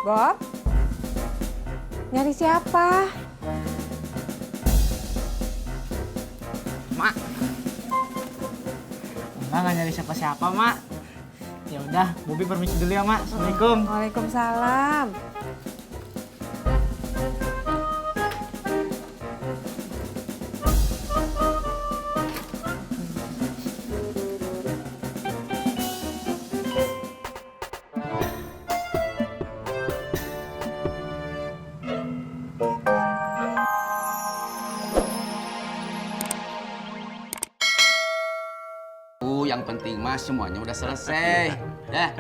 Bob? Nyari siapa? Mak. Enggak nyari siapa-siapa, Mak. Ya udah, Bobi permisi dulu ya, Mak. Assalamualaikum. Waalaikumsalam. Yang penting mas semuanya udah selesai. Dah.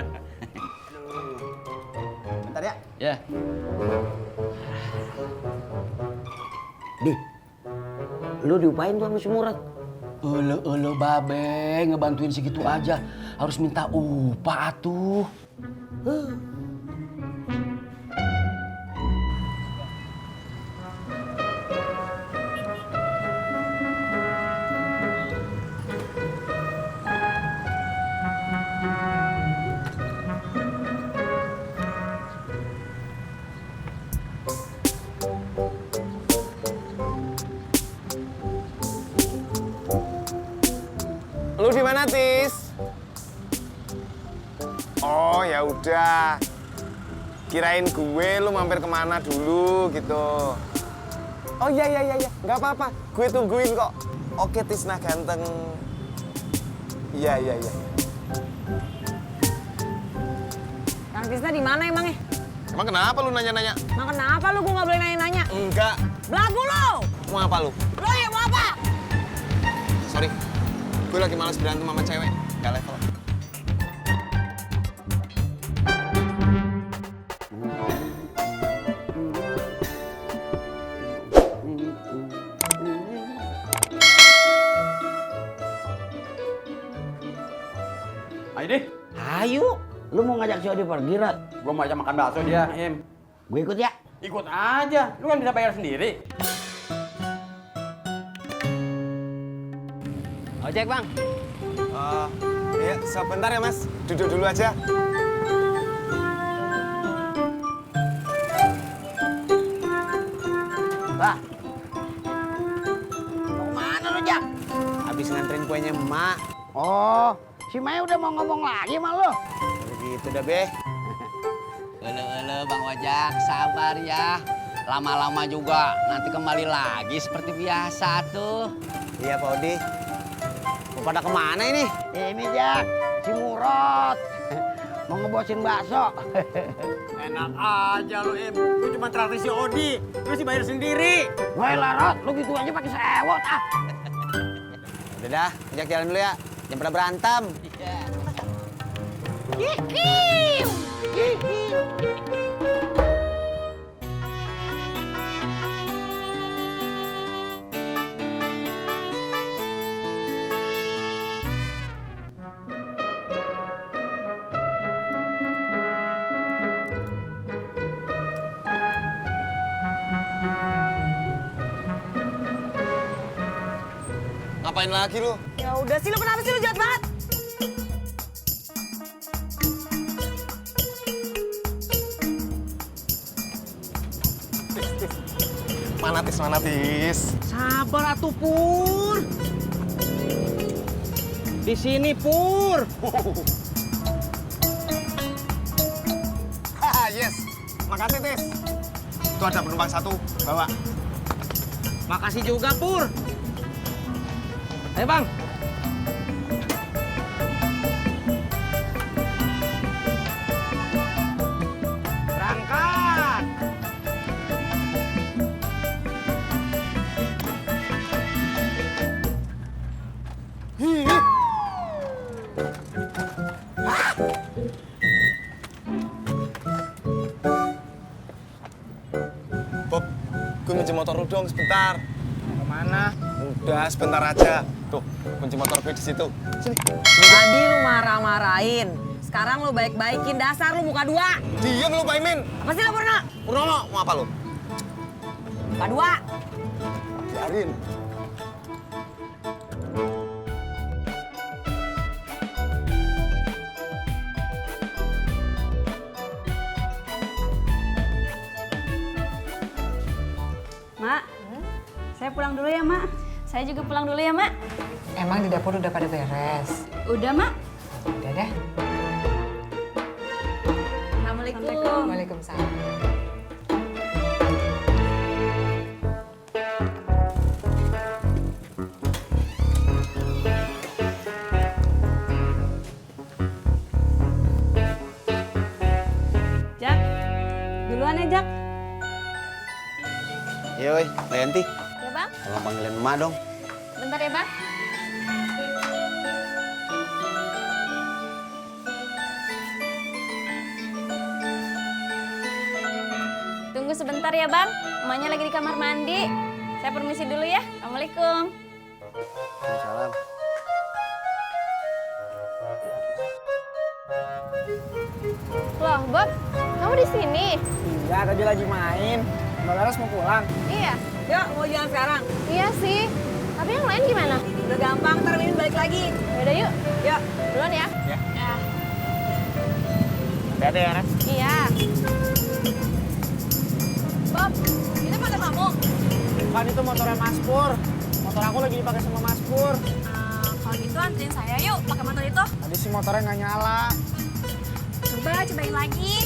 Bentar ya. Ya. Di, lu diupain tuh sama si Murad? Elo babe ngebantuin segitu aja. Harus minta upah atuh. Lu di mana, Tis? Oh, ya udah. Kirain gue lu mampir kemana dulu gitu. Oh iya, nggak apa-apa. Gue tungguin kok. Oke, Tisna ganteng. Iya. Kang Tisna di mana emangnya? Emang kenapa lu nanya-nanya? Emang kenapa lu gua nggak boleh nanya-nanya? Enggak. Belagu lu! Mau apa lu? Lu yang mau apa? Sorry. Gue lagi males berantem sama cewek. Gak level. Ayo deh. Ayo, lu mau ngajak si Odi pergi, Rod? Gua mau ajak makan bakso dia, Im. Gue ikut ya. Ikut aja. Lu kan bisa bayar sendiri. Ojek, Bang. Iya, sebentar ya, Mas. Duduk dulu aja. Wah. Mau kemana lu, Jak? Habis nganterin kuenya emak. Oh, si Maya udah mau ngomong lagi sama lu. Begitu dah, Be. Elo Bang Ojak, sabar ya. Lama-lama juga nanti kembali lagi seperti biasa tuh. Iya, Pak Odi. Mau pada kemana ini? Ini, Jak, si Murad. Mau ngebosin bakso. Enak aja lu, Im. Lu cuma traktir si Odi. Lu sih bayar sendiri. Wah, Rod, lu gitu aja pakai sewot, ah. Udah dah, ajak jalan dulu ya. Jangan pada berantem. Ngapain lagi lu? Ya udah sih, lu kenapa sih lu jahat banget? Mana tis? Sabar atuh, Pur. Di sini, Pur. Haha, yes. Makasih, Tis. Itu ada penumpang satu, bawa. Makasih juga, Pur. Ayo, Bang. Berangkat. Bob, gue minjem motor lu dong sebentar. Mau kemana? Udah, sebentar aja. Tuh, kunci motor gue di situ. Sini. Tadi lu marah-marahin. Sekarang lu baik-baikin, dasar lu muka dua. Diam lu, Pak Imin. Apa sih lu Purno? Purnomo, mau apa lu? Muka dua. Biarin. pulang dulu ya, Mak. Saya juga pulang dulu ya, Mak. Emang di dapur udah pada beres? Udah, Mak. Udah deh. Assalamualaikum. Waalaikumsalam. Jak, duluan ya, Jak. Yoi, Lenti. Ya, Bang. Tolong panggilin emak dong. Bentar ya, Bang. Tunggu sebentar ya, Bang. Emaknya lagi di kamar mandi. Saya permisi dulu ya. Assalamualaikum. Salam. Loh, Bob, kamu di sini? Iya, tadi lagi main. Mbak Laras mau pulang. Iya. Yuk, mau jalan sekarang. Iya sih. Tapi yang lain gimana? Udah gampang, ntar Mimin balik lagi. Yaudah yuk. Yuk. Duluan ya. Ya. Ya. Hati-hati ya, Ras. Iya. Bob, itu motor kamu? Kan itu motornya Mas Pur. Motor aku lagi dipakai sama Mas Pur. Kalau gitu anterin saya yuk pakai motor itu. Tadi sih motornya nggak nyala. Cobain lagi.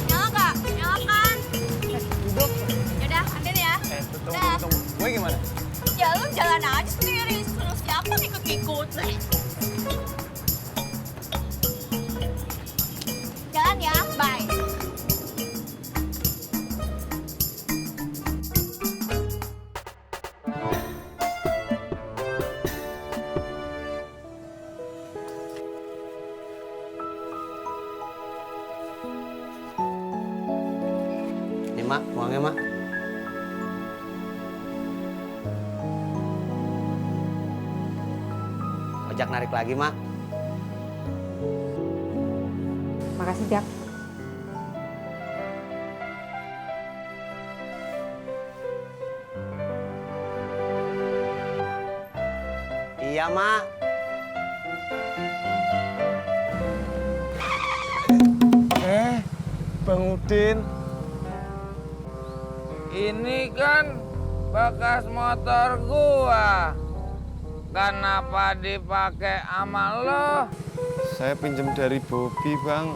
Nyala nggak? Nyala kan? Duduk. Yaudah, anterin ya. Tunggu. Gue gimana? Ya lu jalan aja sendiri, terus siapa ngikut-ngikut? Jalan ya, bye. Nih, Mak, uangnya, Mak. Ojak narik lagi, Mak. Makasih, Jak. Iya, Mak. Bang Udin. Ini kan bekas motor gua. Kenapa dipakai sama lo? Saya pinjem dari Bobby, Bang.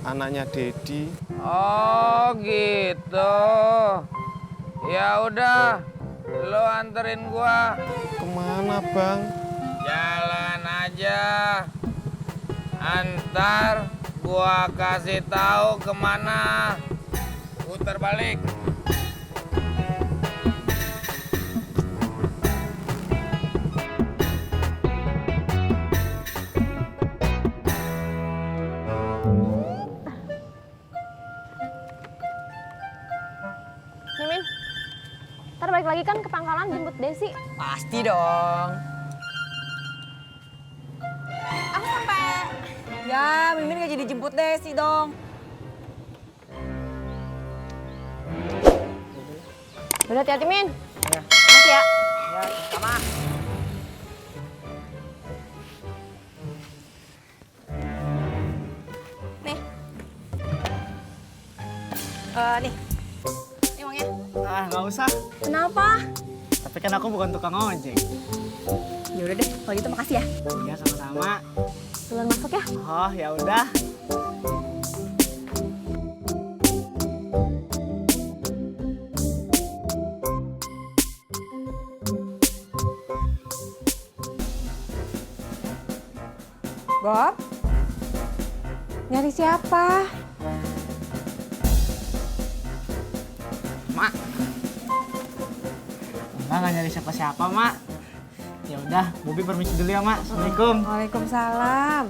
Anaknya Dedi. Oh gitu. Ya udah, lo anterin gua. Kemana, Bang? Jalan aja. Antar gua kasih tahu kemana. Putar balik. Mimin, ntar balik lagi kan ke pangkalan jemput Desi. Pasti dong. Aku sampai. Ya, Mimin gak jadi jemput Desi dong. Udah hati-hati, Min. Makasih ya. Ya, sama. Nih. Nih. Ini uangnya. Ah, nggak usah. Kenapa? Tapi kan aku bukan tukang ojek. Ya udah deh, kalau gitu makasih ya. Ya, sama-sama. Duluan masuk ya. Oh, ya udah. Bob? Nyari siapa? Mak. Enggak nyari siapa-siapa, Mak. Ya udah, Bobby permisi dulu ya, Mak. Assalamualaikum. Waalaikumsalam.